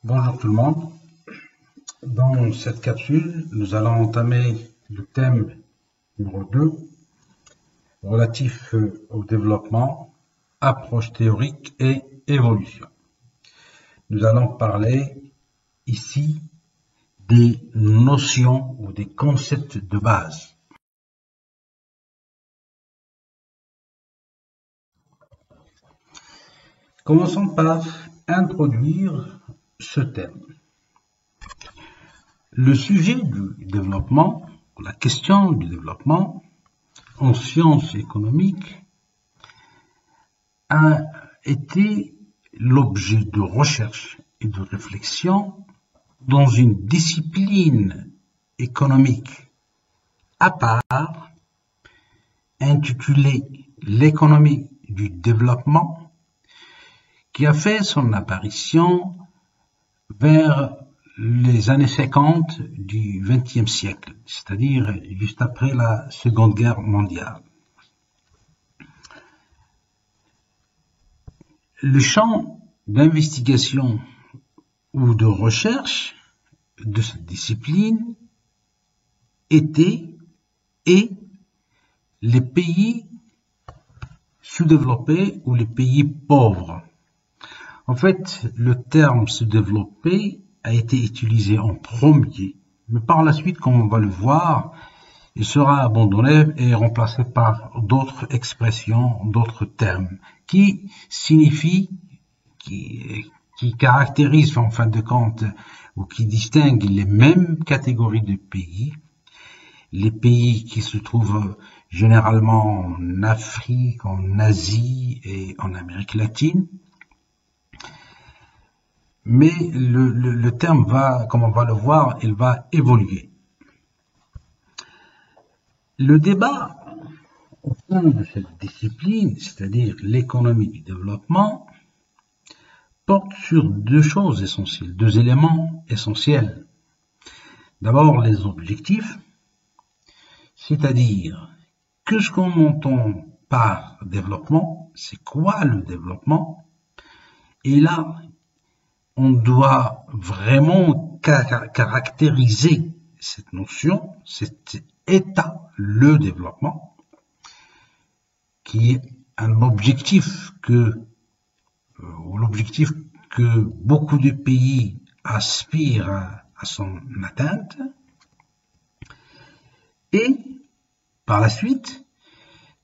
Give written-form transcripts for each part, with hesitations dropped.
Bonjour tout le monde. Dans cette capsule, nous allons entamer le thème numéro 2 relatif au développement, approche théorique et évolution. Nous allons parler ici des notions ou des concepts de base. Commençons par introduire ce thème. Le sujet du développement, la question du développement en sciences économiques a été l'objet de recherche et de réflexion dans une discipline économique à part intitulée l'économie du développement qui a fait son apparition vers les années 50 du XXe siècle, c'est-à-dire juste après la Seconde Guerre mondiale. Le champ d'investigation ou de recherche de cette discipline était et les pays sous-développés ou les pays pauvres. En fait, le terme sous-développé a été utilisé en premier, mais par la suite, comme on va le voir, il sera abandonné et remplacé par d'autres expressions, d'autres termes, qui signifient, qui caractérisent en fin de compte, ou qui distinguent les mêmes catégories de pays, les pays qui se trouvent généralement en Afrique, en Asie et en Amérique latine. Mais le terme va, comme on va le voir, il va évoluer. Le débat au sein de cette discipline, c'est-à-dire l'économie du développement, porte sur deux choses essentielles, deux éléments essentiels. D'abord, les objectifs, c'est-à-dire que ce qu'on entend par développement, c'est quoi le développement? Et là, on doit vraiment caractériser cette notion, cet état, le développement, qui est un objectif l'objectif que beaucoup de pays aspirent à son atteinte, et par la suite,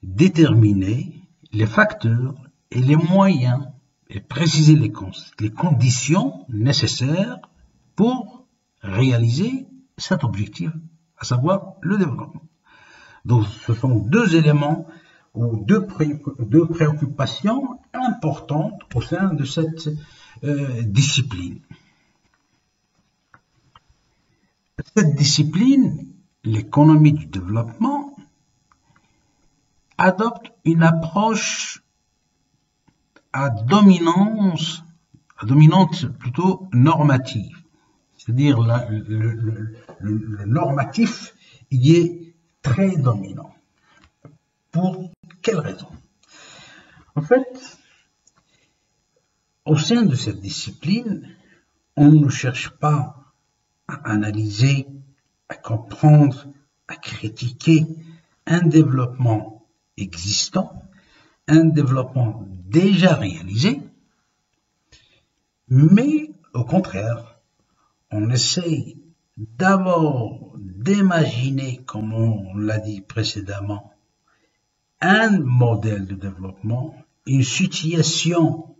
déterminer les facteurs et les moyens et préciser les conditions nécessaires pour réaliser cet objectif, à savoir le développement. Donc ce sont deux éléments ou deux préoccupations importantes au sein de cette discipline. Cette discipline, l'économie du développement, adopte une approche à dominante plutôt normative. C'est-à-dire le normatif y est très dominant. Pour quelle raison? En fait, au sein de cette discipline, on ne cherche pas à analyser, à comprendre, à critiquer un développement existant, un développement déjà réalisé, mais au contraire, on essaie d'abord d'imaginer, comme on l'a dit précédemment, un modèle de développement, une situation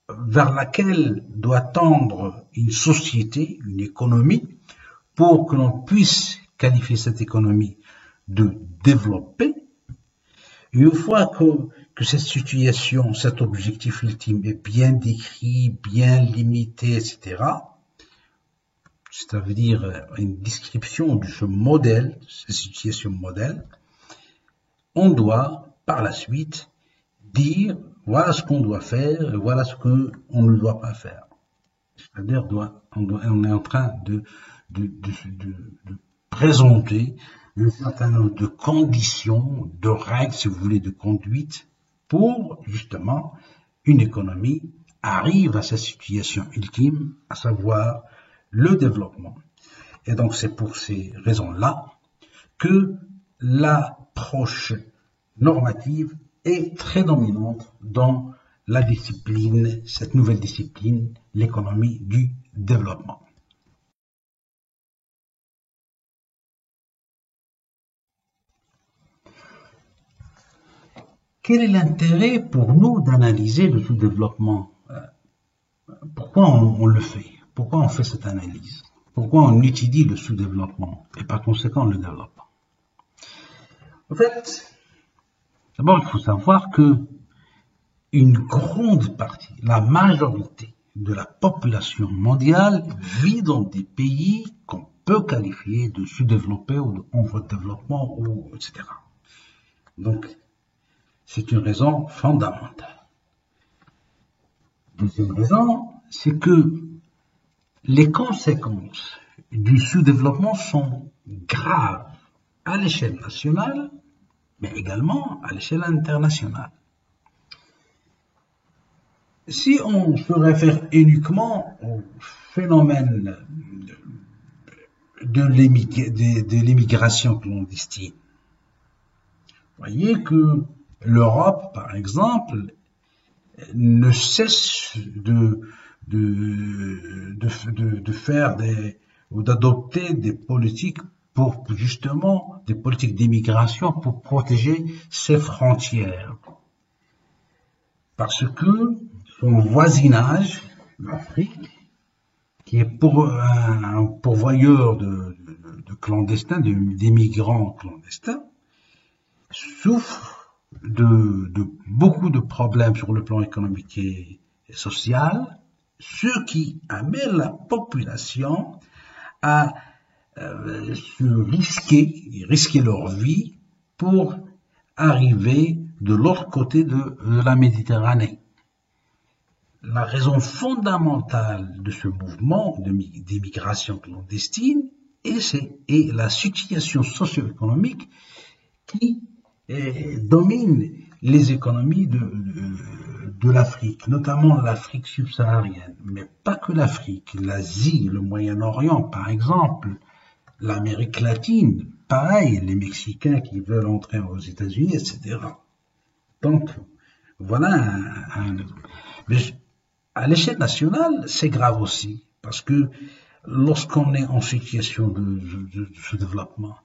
vers laquelle doit tendre une société, une économie, pour que l'on puisse qualifier cette économie de développée. Une fois que cette situation, cet objectif ultime est bien décrit, bien limité, etc., ça veut dire une description de ce modèle, cette situation modèle, on doit par la suite dire voilà ce qu'on doit faire et voilà ce qu'on ne doit pas faire. C'est-à-dire on est en train de présenter un certain nombre de conditions, de règles, si vous voulez, de conduite pour justement une économie arrive à sa situation ultime, à savoir le développement. Et donc c'est pour ces raisons-là que l'approche normative est très dominante dans la discipline, cette nouvelle discipline, l'économie du développement. Quel est l'intérêt pour nous d'analyser le sous-développement? Pourquoi on le fait? Pourquoi on fait cette analyse? Pourquoi on étudie le sous-développement et par conséquent le développement? En fait, d'abord il faut savoir que une grande partie, la majorité de la population mondiale vit dans des pays qu'on peut qualifier de sous-développés ou en voie de développement, ou etc. Donc, c'est une raison fondamentale. Deuxième raison, c'est que les conséquences du sous-développement sont graves à l'échelle nationale, mais également à l'échelle internationale. Si on se réfère uniquement au phénomène de l'immigration clandestine, vous voyez que l'Europe, par exemple, ne cesse de faire ou d'adopter des politiques pour justement des politiques d'immigration pour protéger ses frontières. Parce que son voisinage, l'Afrique, qui est un pourvoyeur de clandestins, d'immigrants clandestins, souffre de beaucoup de problèmes sur le plan économique et social, ce qui amène la population à risquer leur vie pour arriver de l'autre côté de la Méditerranée. La raison fondamentale de ce mouvement d'immigration clandestine est la situation socio-économique qui domine les économies de l'Afrique, notamment l'Afrique subsaharienne, mais pas que l'Afrique, l'Asie, le Moyen-Orient par exemple, l'Amérique latine, pareil, les Mexicains qui veulent entrer aux États-Unis, etc. Donc, voilà mais à l'échelle nationale, c'est grave aussi, parce que lorsqu'on est en situation de sous-développement,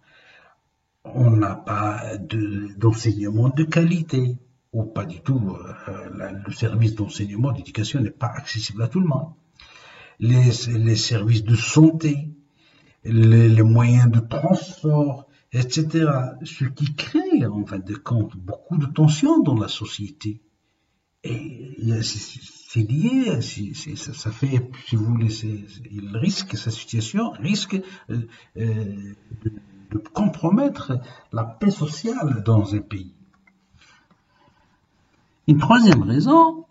on n'a pas d'enseignement de qualité, ou pas du tout. Le service d'enseignement, d'éducation n'est pas accessible à tout le monde. Les services de santé, les moyens de transport, etc. Ce qui crée, en fin de compte, beaucoup de tensions dans la société. Et c'est lié, ça fait, si vous voulez, sa situation risque de compromettre la paix sociale dans un pays. Une troisième raison,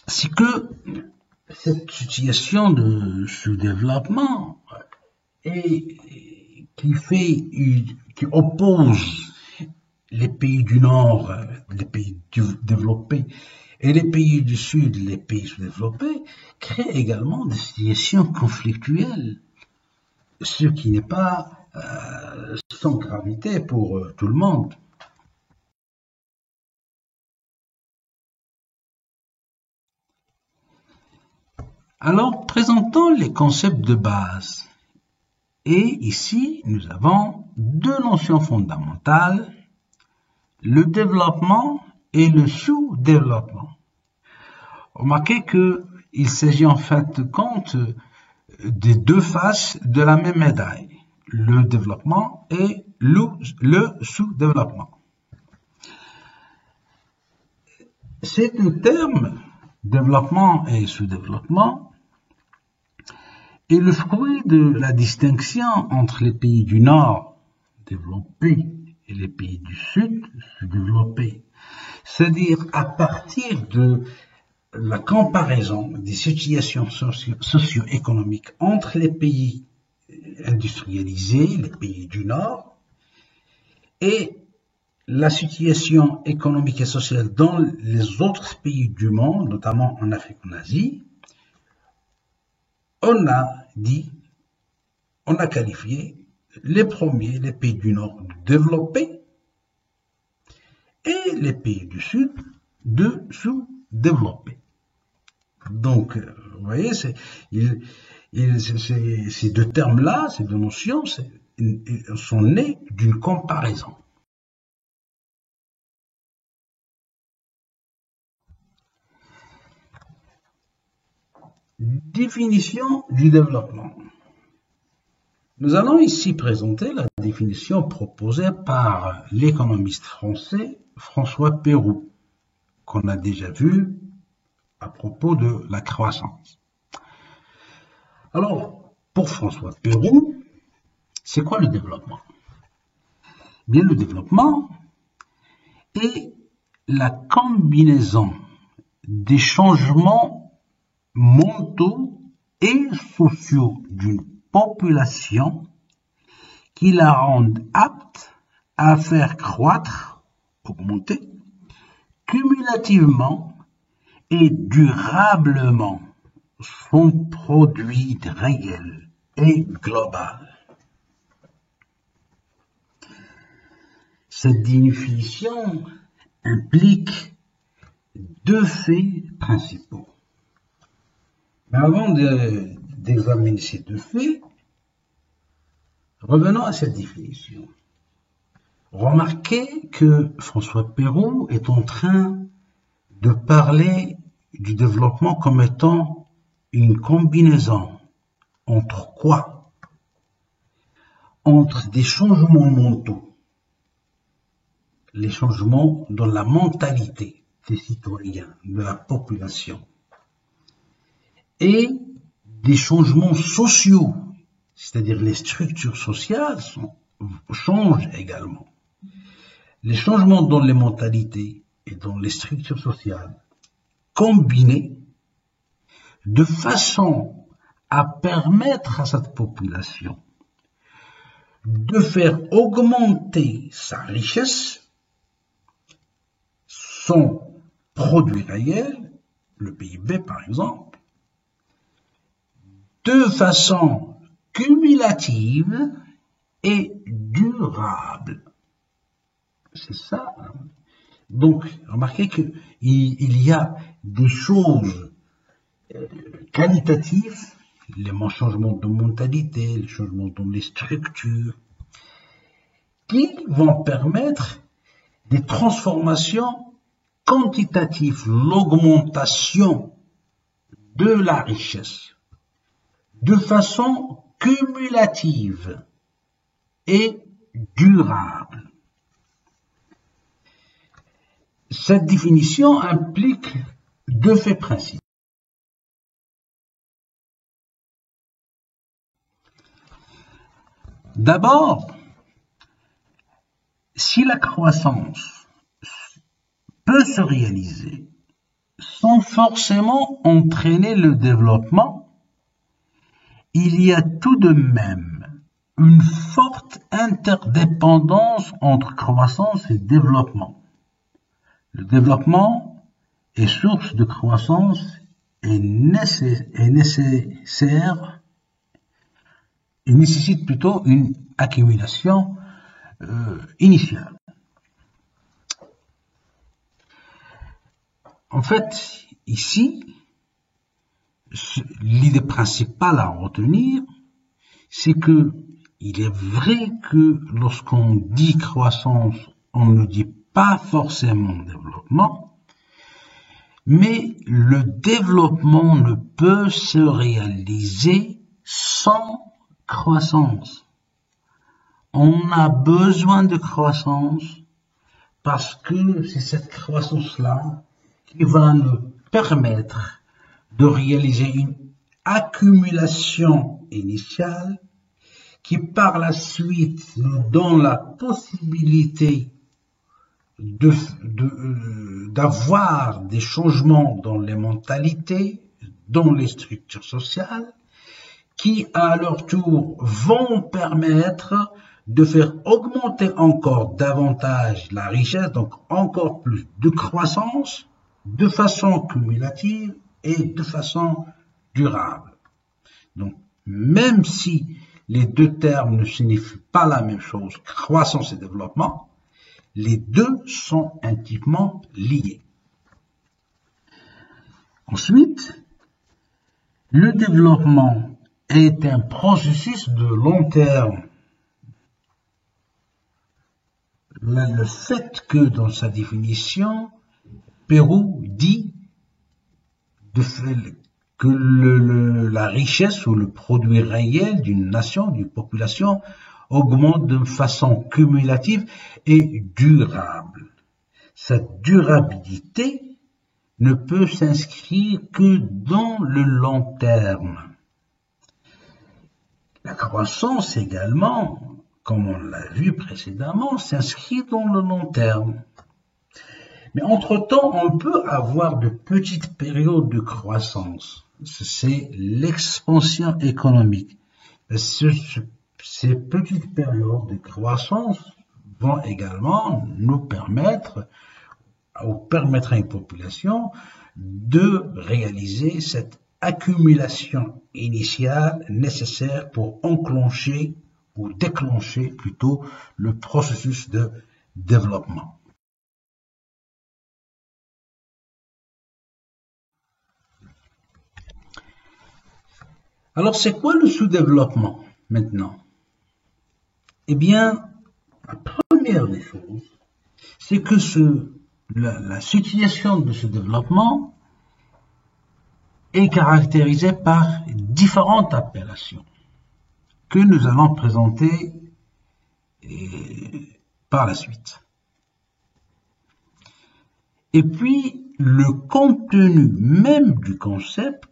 c'est que cette situation de sous-développement qui oppose les pays du Nord, les pays développés, et les pays du Sud, les pays sous-développés, crée également des situations conflictuelles, ce qui n'est pas sans gravité pour tout le monde. Alors, présentons les concepts de base. Et ici, nous avons deux notions fondamentales, le développement et le sous-développement. Remarquez qu'il s'agit en fait de compte des deux faces de la même médaille, le développement et le sous-développement. Ces deux termes, développement et sous-développement, est le fruit de la distinction entre les pays du Nord développés et les pays du Sud sous-développés. C'est-à-dire à partir de la comparaison des situations socio-économiques entre les pays industrialisés, les pays du Nord, et la situation économique et sociale dans les autres pays du monde, notamment en Afrique et en Asie, on a qualifié les premiers, les pays du Nord, de développés et les pays du Sud de sous-développés. Donc, vous voyez, ces deux termes-là, ces deux notions, sont nés d'une comparaison. Définition du développement. Nous allons ici présenter la définition proposée par l'économiste français François Peyroux, qu'on a déjà vu à propos de la croissance. Alors, pour François Peyroux, c'est quoi le développement? Bien, le développement est la combinaison des changements mentaux et sociaux d'une population qui la rendent apte à faire croître, augmenter, cumulativement et durablement son produit réel et global. Cette définition implique deux faits principaux. Mais avant d'examiner ces deux faits, revenons à cette définition. Remarquez que François Peyroux est en train de parler du développement comme étant une combinaison entre quoi? Entre des changements mentaux, les changements dans la mentalité des citoyens, de la population, et des changements sociaux, c'est-à-dire les structures sociales changent également. Les changements dans les mentalités et dans les structures sociales combinés de façon à permettre à cette population de faire augmenter sa richesse, son produit réel, le PIB par exemple, de façon cumulative et durable. C'est ça. Donc, remarquez qu'il y a des choses qualitatives, les changements de mentalité, les changements dans les structures, qui vont permettre des transformations quantitatives, l'augmentation de la richesse, de façon cumulative et durable. Cette définition implique deux faits principaux. D'abord, si la croissance peut se réaliser sans forcément entraîner le développement, il y a tout de même une forte interdépendance entre croissance et développement. Le développement est source de croissance et nécessaire et nécessite plutôt une accumulation initiale. En fait, ici, l'idée principale à retenir, c'est que il est vrai que lorsqu'on dit croissance, on ne dit pas forcément développement, mais le développement ne peut se réaliser sans croissance. On a besoin de croissance parce que c'est cette croissance-là qui va nous permettre de réaliser une accumulation initiale qui par la suite nous donne la possibilité d'avoir des changements dans les mentalités, dans les structures sociales, qui à leur tour vont permettre de faire augmenter encore davantage la richesse, donc encore plus de croissance, de façon cumulative et de façon durable. Donc, même si les deux termes ne signifient pas la même chose, croissance et développement, les deux sont intimement liés. Ensuite, le développement est un processus de long terme. Le fait que dans sa définition, Pérou dit que la richesse ou le produit réel d'une nation, d'une population, augmente de façon cumulative et durable. Cette durabilité ne peut s'inscrire que dans le long terme. La croissance également, comme on l'a vu précédemment, s'inscrit dans le long terme. Mais entre-temps, on peut avoir de petites périodes de croissance. C'est l'expansion économique. Ces petites périodes de croissance vont également nous permettre, ou permettre à une population de réaliser cette accumulation initiale nécessaire pour enclencher ou déclencher plutôt le processus de développement. Alors, c'est quoi le sous-développement maintenant? Eh bien, la première des choses, c'est que la situation de ce développement est caractérisée par différentes appellations que nous allons présenter par la suite. Et puis, le contenu même du concept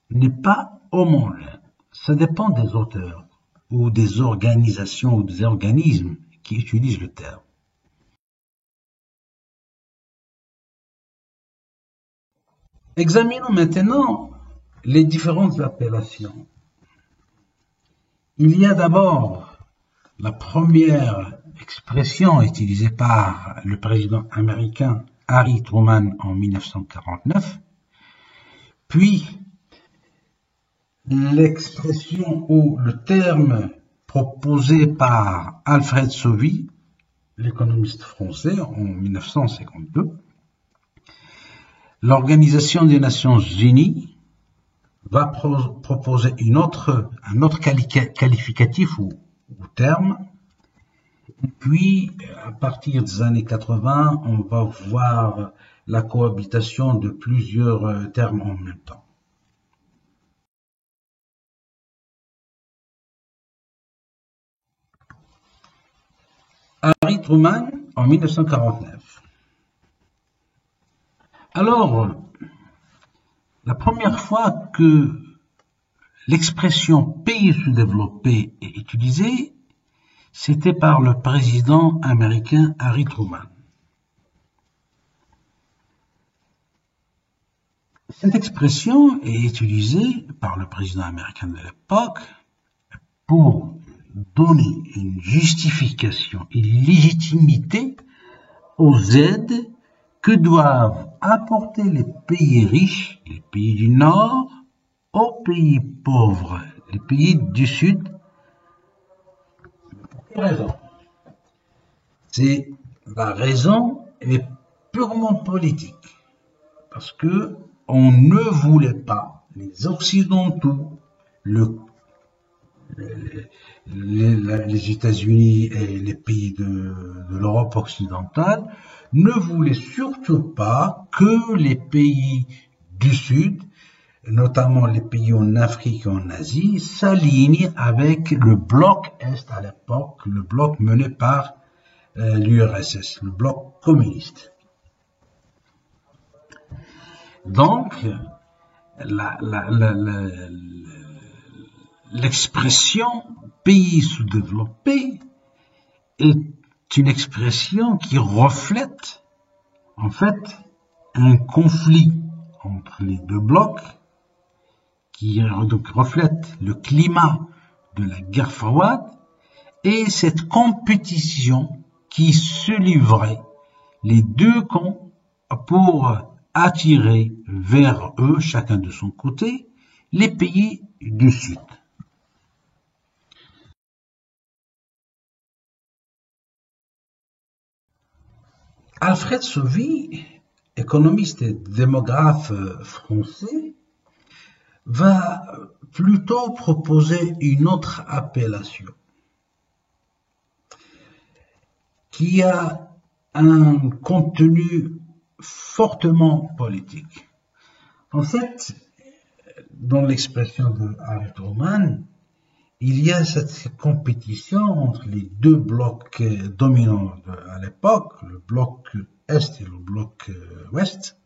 n'est pas homogène. Ça dépend des auteurs ou des organisations ou des organismes qui utilisent le terme. Examinons maintenant les différentes appellations. Il y a d'abord la première expression utilisée par le président américain Harry Truman en 1949, puis l'expression ou le terme proposé par Alfred Sauvy, l'économiste français, en 1952. L'Organisation des Nations Unies va proposer un autre qualificatif ou terme. Et puis, à partir des années 80, on va voir la cohabitation de plusieurs termes en même temps. Harry Truman en 1949. Alors, la première fois que l'expression pays sous-développé est utilisée, c'était par le président américain Harry Truman. Cette expression est utilisée par le président américain de l'époque pour donner une justification, une légitimité aux aides que doivent apporter les pays riches, les pays du Nord, aux pays pauvres, les pays du Sud. Pour quelle raison? La raison est purement politique, parce que on ne voulait pas, les Occidentaux, les États-Unis et les pays de l'Europe occidentale ne voulaient surtout pas que les pays du Sud, notamment les pays en Afrique et en Asie, s'alignent avec le bloc Est à l'époque, le bloc mené par l'URSS, le bloc communiste. Donc, l'expression pays sous-développé est une expression qui reflète, en fait, un conflit entre les deux blocs, qui donc reflète le climat de la guerre froide et cette compétition qui se livrait, les deux camps, pour attirer vers eux, chacun de son côté, les pays du Sud. Alfred Sauvy, économiste et démographe français, va plutôt proposer une autre appellation qui a un contenu fortement politique. En fait, dans l'expression de Harry Truman, il y a cette compétition entre les deux blocs dominants à l'époque, le bloc Est et le bloc Ouest,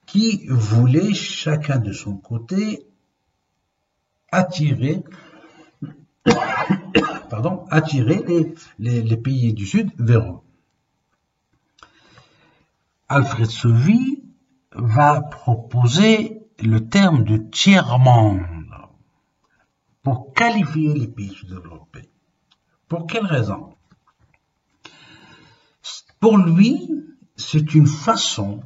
qui voulaient chacun de son côté attirer les pays du Sud vers eux. Alfred Sauvy va proposer le terme de tiers-monde pour qualifier les pays sous-développés. Pour quelle raison? Pour lui, c'est une façon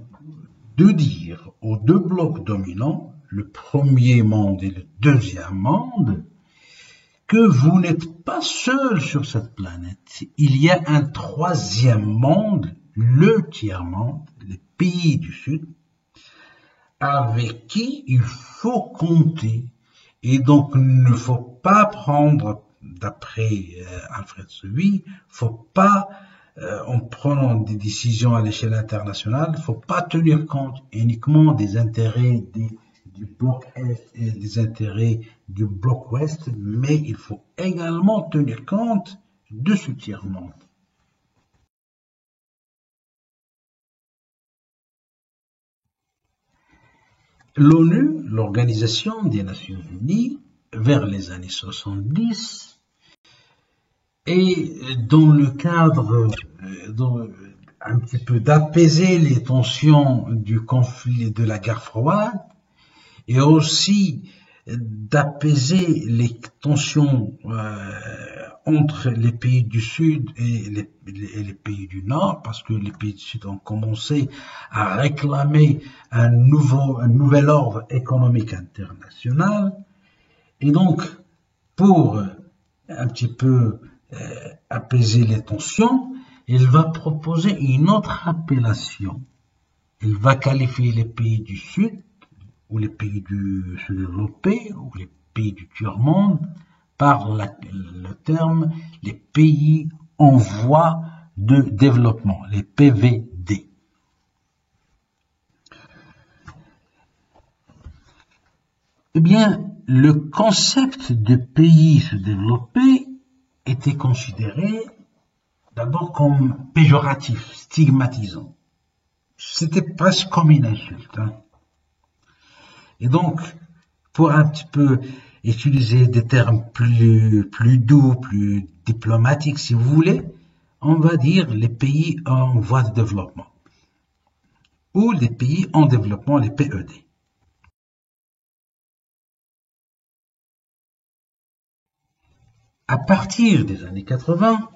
de dire aux deux blocs dominants, le premier monde et le deuxième monde, que vous n'êtes pas seul sur cette planète. Il y a un troisième monde, le tiers-monde, les pays du Sud, avec qui il faut compter. Et donc, il ne faut pas prendre, d'après Alfred Sauvy, faut pas, en prenant des décisions à l'échelle internationale, il ne faut pas tenir compte uniquement des intérêts du bloc Est et des intérêts du bloc Ouest, mais il faut également tenir compte de ce tiers-monde. L'ONU, l'Organisation des Nations Unies, vers les années 70, et dans le cadre un petit peu d'apaiser les tensions du conflit de la guerre froide, et aussi d'apaiser les tensions entre les pays du Sud et les pays du Nord, parce que les pays du Sud ont commencé à réclamer un nouvel ordre économique international. Et donc, pour un petit peu apaiser les tensions, il va proposer une autre appellation. Il va qualifier les pays du Sud, ou les pays du sous-développé, ou les pays du tiers-monde, par le terme les pays en voie de développement, les PVD. Eh bien, le concept de pays sous-développés était considéré d'abord comme péjoratif, stigmatisant. C'était presque comme une insulte. Et donc, pour un petit peu utiliser des termes plus doux, plus diplomatiques, si vous voulez, on va dire les pays en voie de développement. Ou les pays en développement, les PED. À partir des années 80,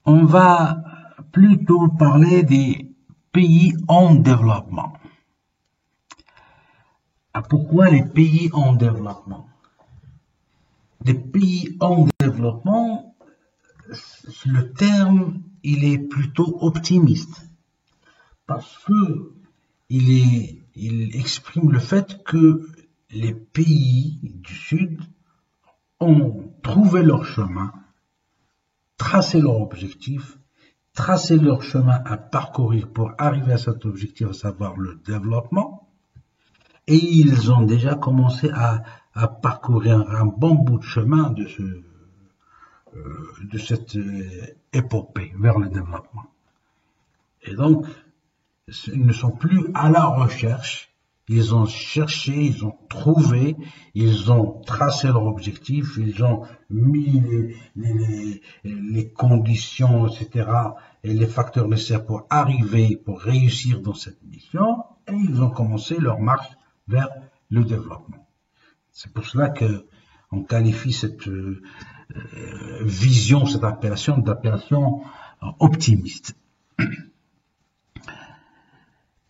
on va plutôt parler des pays en développement. Pourquoi les pays en développement? Les pays en développement, le terme, il est plutôt optimiste. Parce que il exprime le fait que les pays du Sud ont trouvé leur chemin, tracé leur objectif, tracé leur chemin à parcourir pour arriver à cet objectif, à savoir le développement, et ils ont déjà commencé à parcourir un bon bout de chemin de cette épopée vers le développement. Et donc, ils ne sont plus à la recherche, ils ont cherché, ils ont trouvé, ils ont tracé leur objectif, ils ont mis les conditions, etc., et les facteurs nécessaires pour arriver, pour réussir dans cette mission, et ils ont commencé leur marche vers le développement. C'est pour cela que on qualifie cette vision, cette appellation d'appellation optimiste.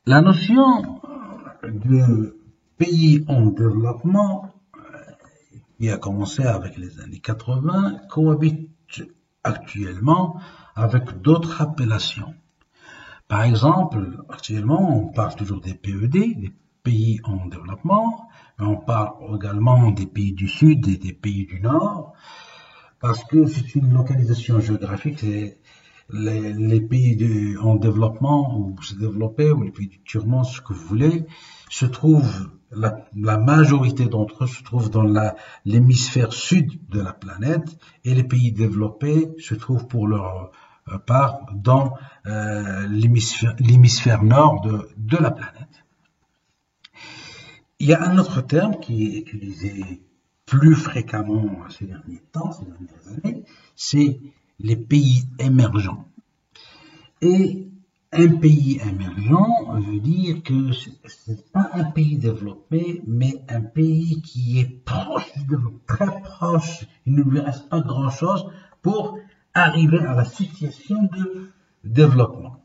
La notion de pays en développement, qui a commencé avec les années 80, cohabite actuellement avec d'autres appellations. Par exemple, actuellement, on parle toujours des PED, des pays en développement, mais on parle également des pays du Sud et des pays du Nord, parce que c'est une localisation géographique. Les pays en développement, ou se développer, ou les pays du tiers-monde, ce que vous voulez, se trouvent, la majorité d'entre eux se trouvent dans l'hémisphère sud de la planète, et les pays développés se trouvent pour leur part dans l'hémisphère nord de la planète. Il y a un autre terme qui est utilisé plus fréquemment ces derniers temps, ces dernières années, c'est les pays émergents. Et un pays émergent veut dire que c'est pas un pays développé, mais un pays qui est proche, très proche. Il ne lui reste pas grand-chose pour arriver à la situation de développement.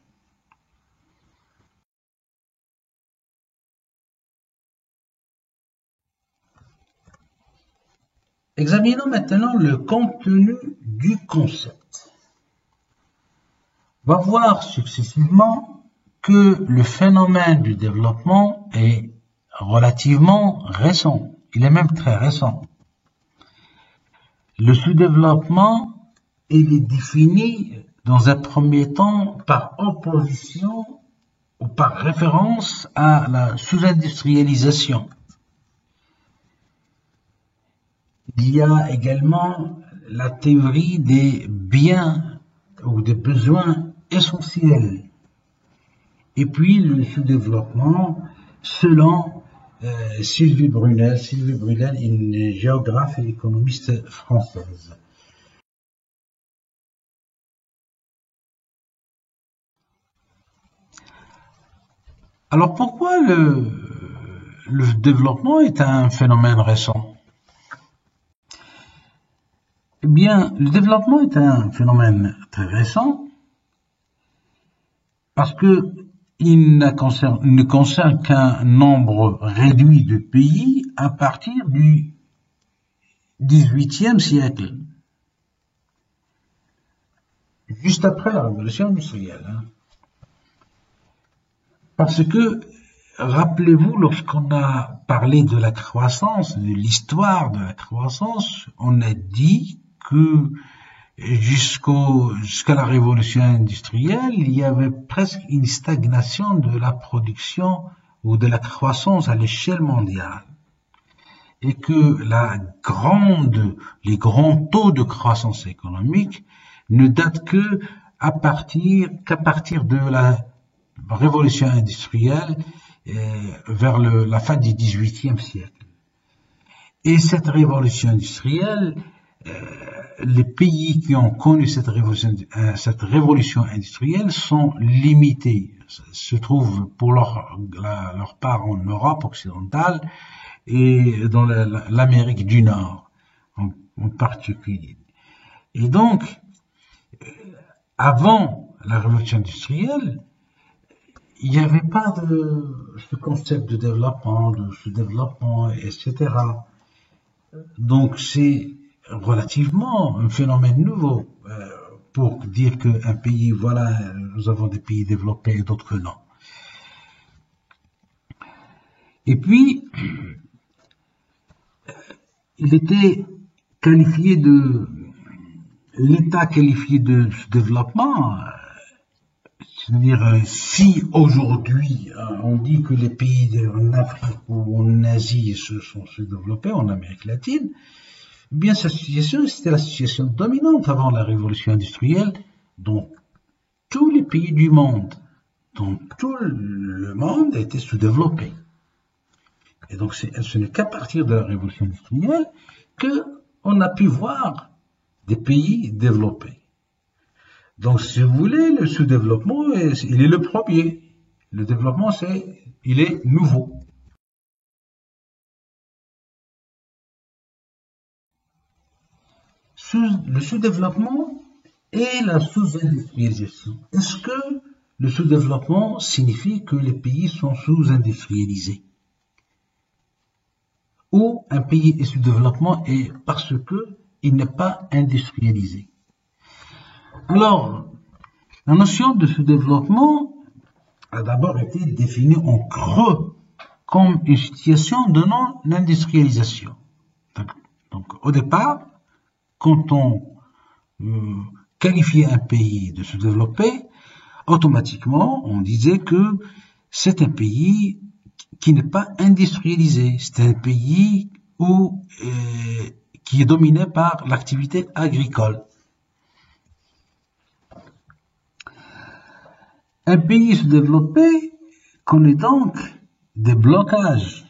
Examinons maintenant le contenu du concept. On va voir successivement que le phénomène du développement est relativement récent. Il est même très récent. Le sous-développement, il est défini dans un premier temps par opposition ou par référence à la sous-industrialisation. Il y a également la théorie des biens ou des besoins essentiels. Et puis le sous-développement selon Sylvie Brunel. Sylvie Brunel est une géographe et économiste française. Alors pourquoi le développement est un phénomène récent? Eh bien, le développement est un phénomène très récent parce que il ne concerne qu'un nombre réduit de pays à partir du XVIIIe siècle, juste après la révolution industrielle. Parce que, rappelez-vous, lorsqu'on a parlé de la croissance, de l'histoire de la croissance, on a dit que jusqu'à la révolution industrielle, il y avait presque une stagnation de la production ou de la croissance à l'échelle mondiale. Et que les grands taux de croissance économique ne datent qu'à partir de la révolution industrielle vers la fin du XVIIIe siècle. Et cette révolution industrielle, les pays qui ont connu cette révolution industrielle sont limités, se trouvent pour leur part en Europe occidentale et dans l'Amérique du Nord en particulier. Et donc, avant la révolution industrielle, il n'y avait pas de ce concept de sous-développement, etc. Donc c'est relativement un phénomène nouveau pour dire qu'un pays, voilà, nous avons des pays développés et d'autres que non. Et puis, il était qualifié l'État qualifié de développement, c'est-à-dire si aujourd'hui on dit que les pays en Afrique ou en Asie se sont développés, en Amérique latine, eh bien cette situation, c'était la situation dominante avant la révolution industrielle dans tous les pays du monde. Donc tout le monde était sous-développé. Et donc ce n'est qu'à partir de la révolution industrielle qu'on a pu voir des pays développés. Donc, si vous voulez, le sous-développement, il est le premier. Le développement, il est nouveau. le sous-développement et la sous-industrialisation. Est-ce que le sous-développement signifie que les pays sont sous-industrialisés? Ou un pays est sous-développement et parce que il n'est pas industrialisé? Alors, la notion de sous-développement a d'abord été définie en creux comme une situation de non-industrialisation. Donc, au départ, quand on qualifiait un pays de sous-développé, automatiquement, on disait que c'est un pays qui n'est pas industrialisé. C'est un pays qui est dominé par l'activité agricole. Un pays sous-développé connaît donc des blocages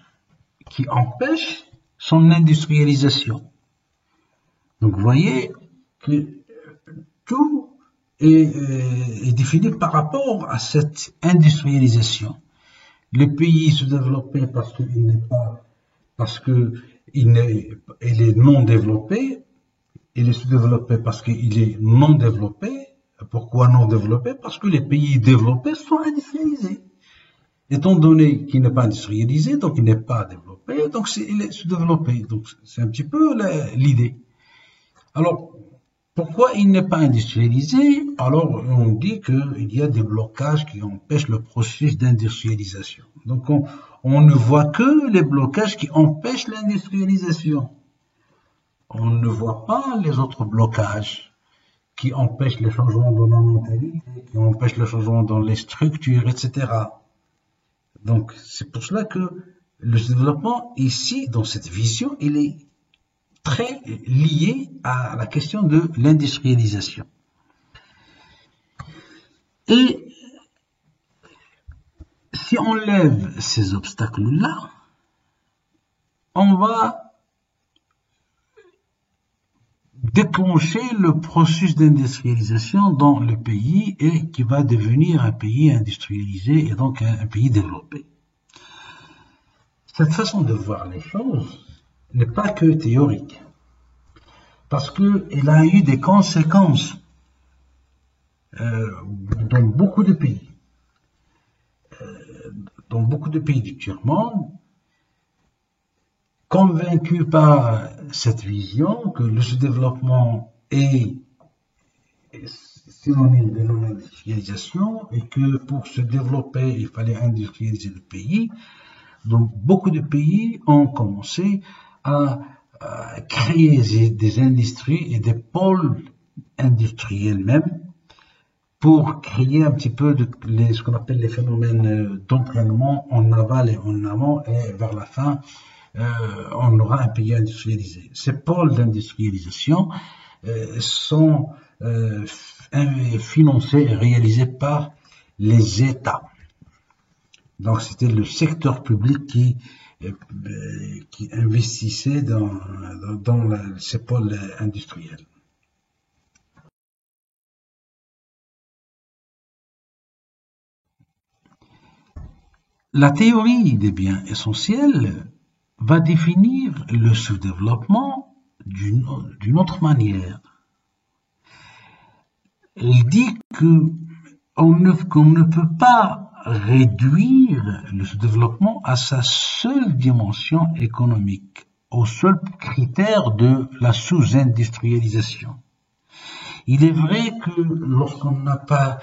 qui empêchent son industrialisation. Donc vous voyez que tout est défini par rapport à cette industrialisation. Le pays sous-développé parce qu'il est non développé, il est sous-développé parce qu'il est non développé. Pourquoi non développé? Parce que les pays développés sont industrialisés. Étant donné qu'il n'est pas industrialisé, donc il n'est pas développé, donc il est sous-développé. Donc c'est un petit peu l'idée. Alors, pourquoi il n'est pas industrialisé? Alors, on dit qu'il y a des blocages qui empêchent le processus d'industrialisation. Donc, on ne voit que les blocages qui empêchent l'industrialisation. On ne voit pas les autres blocages qui empêchent les changements dans la mentalité, qui empêchent le changement dans les structures, etc. Donc, c'est pour cela que le développement, ici, dans cette vision, il est très lié à la question de l'industrialisation. Et si on lève ces obstacles-là, on va déclencher le processus d'industrialisation dans le pays et qui va devenir un pays industrialisé et donc un pays développé. Cette façon de voir les choses n'est pas que théorique, parce qu'elle a eu des conséquences dans beaucoup de pays. Dans beaucoup de pays du tiers-monde, convaincus par cette vision que le sous-développement est synonyme de non-industrialisation et que pour se développer, il fallait industrialiser le pays. Donc, beaucoup de pays ont commencé à créer des industries et des pôles industriels même pour créer un petit peu ce qu'on appelle les phénomènes d'entraînement en aval et en amont, et vers la fin, on aura un pays industrialisé. Ces pôles d'industrialisation sont financés et réalisés par les États. Donc c'était le secteur public qui investissait dans ces pôles industriels. La théorie des biens essentiels va définir le sous-développement d'une autre manière. Elle dit qu'on ne peut pas réduire le sous-développement à sa seule dimension économique, au seul critère de la sous-industrialisation. Il est vrai que lorsqu'on n'a pas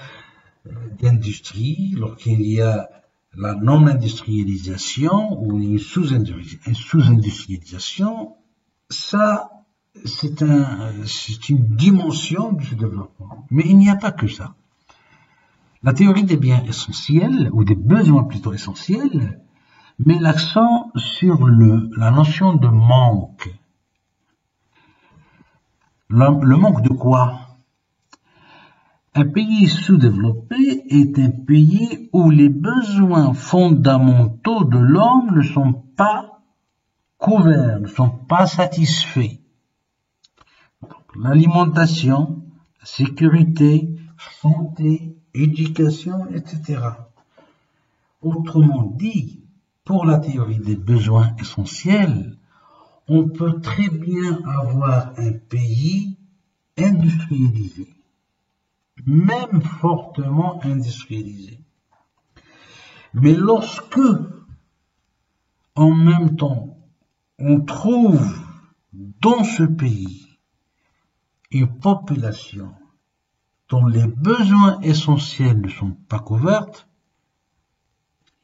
d'industrie, lorsqu'il y a la non-industrialisation ou une sous-industrialisation, ça, c'est une dimension du développement. Mais il n'y a pas que ça. La théorie des biens essentiels, ou des besoins plutôt essentiels, met l'accent sur la notion de manque. Le manque de quoi? Un pays sous-développé est un pays où les besoins fondamentaux de l'homme ne sont pas couverts, ne sont pas satisfaits. L'alimentation, la sécurité, santé, éducation, etc. Autrement dit, pour la théorie des besoins essentiels, on peut très bien avoir un pays industrialisé, même fortement industrialisé. Mais lorsque, en même temps, on trouve dans ce pays une population dont les besoins essentiels ne sont pas couverts,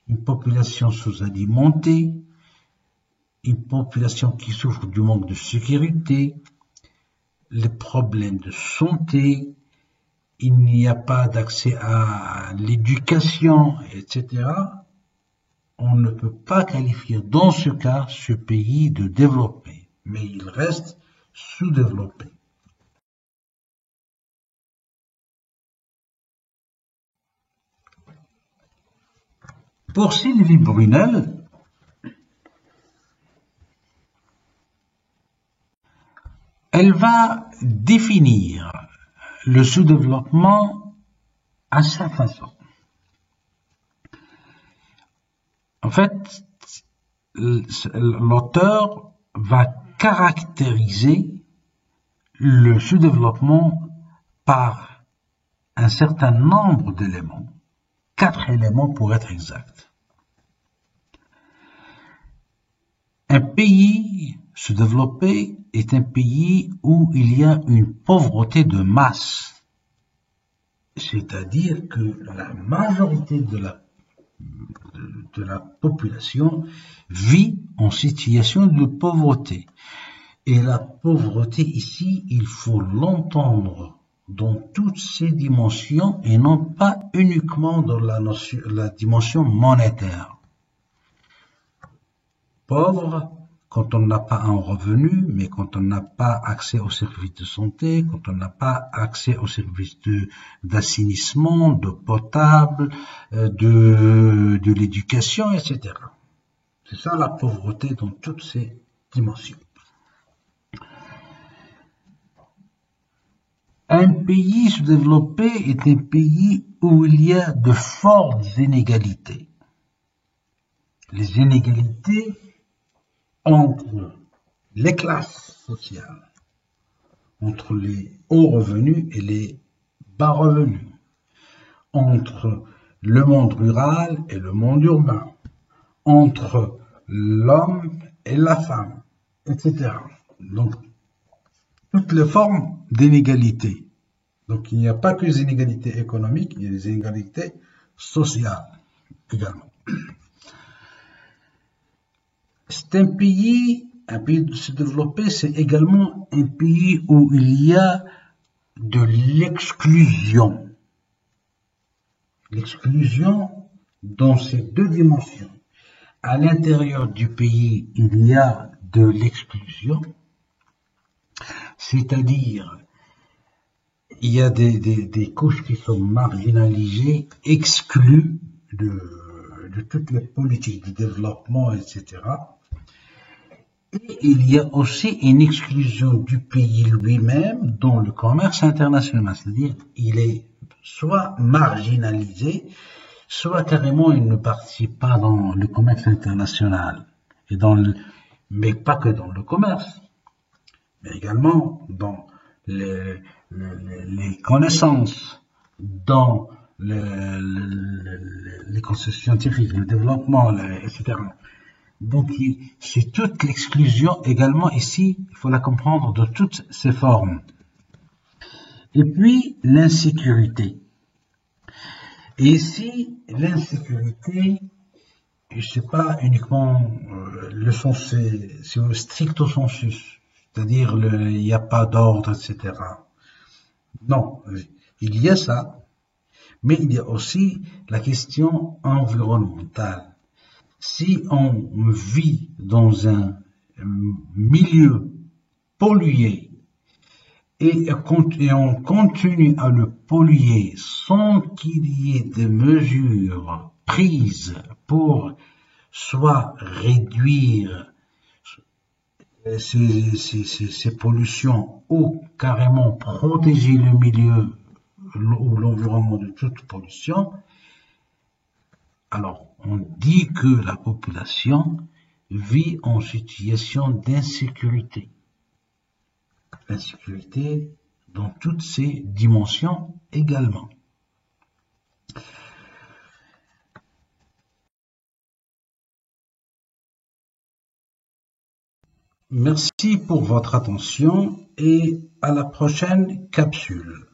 une population sous-alimentée, une population qui souffre du manque de sécurité, les problèmes de santé, il n'y a pas d'accès à l'éducation, etc. On ne peut pas qualifier dans ce cas ce pays de développé, mais il reste sous-développé. Pour Sylvie Brunel, elle va définir le sous-développement à sa façon. En fait, l'auteur va caractériser le sous-développement par un certain nombre d'éléments, 4 éléments pour être exact. Un pays sous-développé est un pays où il y a une pauvreté de masse, c'est-à-dire que la majorité de la population vit en situation de pauvreté. Et la pauvreté ici, il faut l'entendre dans toutes ses dimensions et non pas uniquement dans la dimension monétaire. Pauvre quand on n'a pas un revenu, mais quand on n'a pas accès aux services de santé, quand on n'a pas accès aux services d'assainissement, d'eau potable, de l'éducation, etc. C'est ça la pauvreté dans toutes ses dimensions. Un pays sous-développé est un pays où il y a de fortes inégalités. Les inégalités entre les classes sociales, entre les hauts revenus et les bas revenus, entre le monde rural et le monde urbain, entre l'homme et la femme, etc. Donc, toutes les formes d'inégalité. Donc, il n'y a pas que les inégalités économiques, il y a les inégalités sociales également. C'est un pays sous-développé, c'est également un pays où il y a de l'exclusion. L'exclusion dans ces deux dimensions. À l'intérieur du pays, il y a de l'exclusion, c'est-à-dire il y a des couches qui sont marginalisées, exclues de toutes les politiques de développement, etc. Et il y a aussi une exclusion du pays lui-même dans le commerce international, c'est-à-dire il est soit marginalisé, soit carrément il ne participe pas dans le commerce international, mais pas que dans le commerce, mais également dans les connaissances, dans les connaissances scientifiques, le développement, etc. Donc, c'est toute l'exclusion également ici, il faut la comprendre de toutes ses formes. Et puis, l'insécurité. Et ici, l'insécurité, c'est pas uniquement le sens, c'est au stricto sensus, c'est-à-dire il n'y a pas d'ordre, etc. Non, il y a ça, mais il y a aussi la question environnementale. Si on vit dans un milieu pollué et on continue à le polluer sans qu'il y ait de mesures prises pour soit réduire ces pollutions ou carrément protéger le milieu ou l'environnement de toute pollution, alors on dit que la population vit en situation d'insécurité. L'insécurité dans toutes ses dimensions également. Merci pour votre attention et à la prochaine capsule.